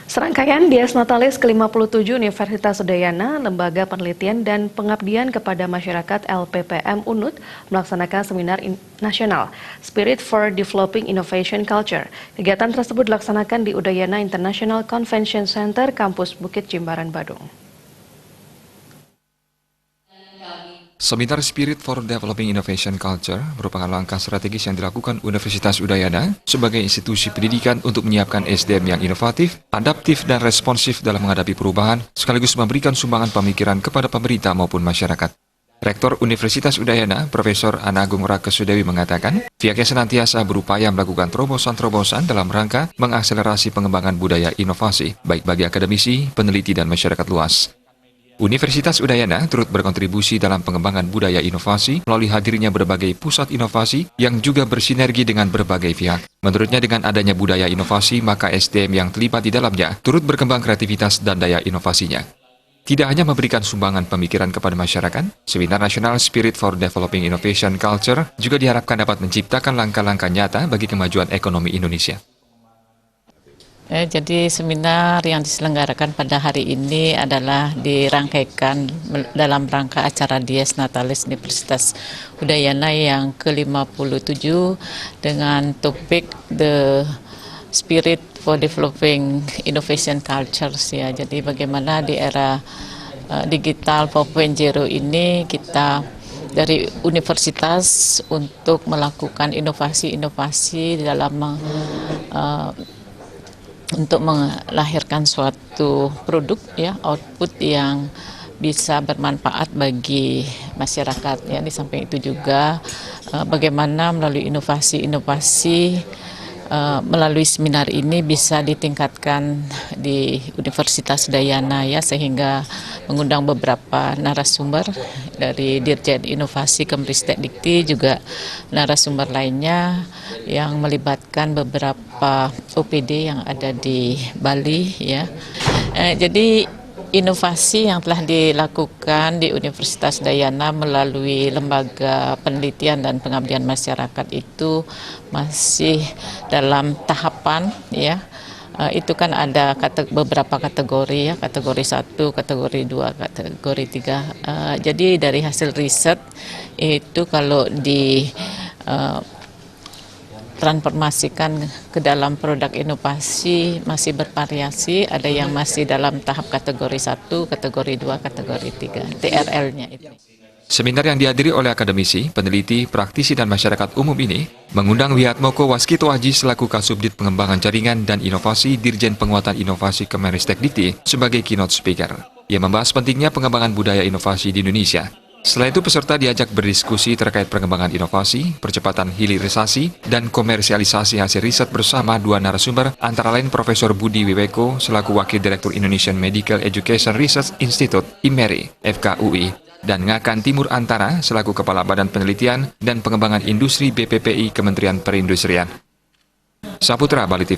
Serangkaian Dies Natalis ke-57 Universitas Udayana, Lembaga Penelitian dan Pengabdian kepada Masyarakat LPPM UNUD melaksanakan seminar nasional Spirit for Developing Innovation Culture. Kegiatan tersebut dilaksanakan di Udayana International Convention Center, Kampus Bukit Jimbaran, Badung. Seminar Spirit for Developing Innovation Culture merupakan langkah strategis yang dilakukan Universitas Udayana sebagai institusi pendidikan untuk menyiapkan SDM yang inovatif, adaptif, dan responsif dalam menghadapi perubahan, sekaligus memberikan sumbangan pemikiran kepada pemerintah maupun masyarakat. Rektor Universitas Udayana, Profesor Ana Agung Rakesudewi mengatakan, pihaknya senantiasa berupaya melakukan terobosan-terobosan dalam rangka mengakselerasi pengembangan budaya inovasi, baik bagi akademisi, peneliti, dan masyarakat luas. Universitas Udayana turut berkontribusi dalam pengembangan budaya inovasi melalui hadirnya berbagai pusat inovasi yang juga bersinergi dengan berbagai pihak. Menurutnya dengan adanya budaya inovasi, maka SDM yang terlibat di dalamnya turut berkembang kreativitas dan daya inovasinya. Tidak hanya memberikan sumbangan pemikiran kepada masyarakat, Seminar Nasional Spirit for Developing Innovation Culture juga diharapkan dapat menciptakan langkah-langkah nyata bagi kemajuan ekonomi Indonesia. Jadi seminar yang diselenggarakan pada hari ini adalah dirangkaikan dalam rangka acara Dies Natalis Universitas Udayana yang ke-57 dengan topik The Spirit for Developing Innovation Cultures ya. Jadi bagaimana di era digital 4.0 ini kita dari universitas untuk melakukan inovasi-inovasi dalam untuk melahirkan suatu produk ya, output yang bisa bermanfaat bagi masyarakat ya. Di samping itu juga bagaimana melalui inovasi-inovasi melalui seminar ini bisa ditingkatkan di Universitas Udayana ya, sehingga mengundang beberapa narasumber dari Dirjen Inovasi Kemristek Dikti, juga narasumber lainnya yang melibatkan beberapa OPD yang ada di Bali ya. Jadi inovasi yang telah dilakukan di Universitas Udayana melalui Lembaga Penelitian dan Pengabdian Masyarakat itu masih dalam tahapan ya. Itu kan ada beberapa kategori ya, kategori 1, kategori 2, kategori 3. Jadi dari hasil riset itu kalau di transformasikan ke dalam produk inovasi masih bervariasi, ada yang masih dalam tahap kategori 1, kategori 2, kategori 3, TRL-nya itu. Seminar yang dihadiri oleh akademisi, peneliti, praktisi, dan masyarakat umum ini mengundang Wiatmoko Waskito Aji selaku Kasubdit Pengembangan Jaringan dan Inovasi Dirjen Penguatan Inovasi Kemenristek Dikti sebagai keynote speaker. Ia membahas pentingnya pengembangan budaya inovasi di Indonesia. Setelah itu peserta diajak berdiskusi terkait pengembangan inovasi, percepatan hilirisasi, dan komersialisasi hasil riset bersama dua narasumber, antara lain Profesor Budi Wiweko selaku Wakil Direktur Indonesian Medical Education Research Institute (IMERI) FKUI, dan Ngakan Timur Antara selaku Kepala Badan Penelitian dan Pengembangan Industri BPPI Kementerian Perindustrian. Saputra, Bali TV.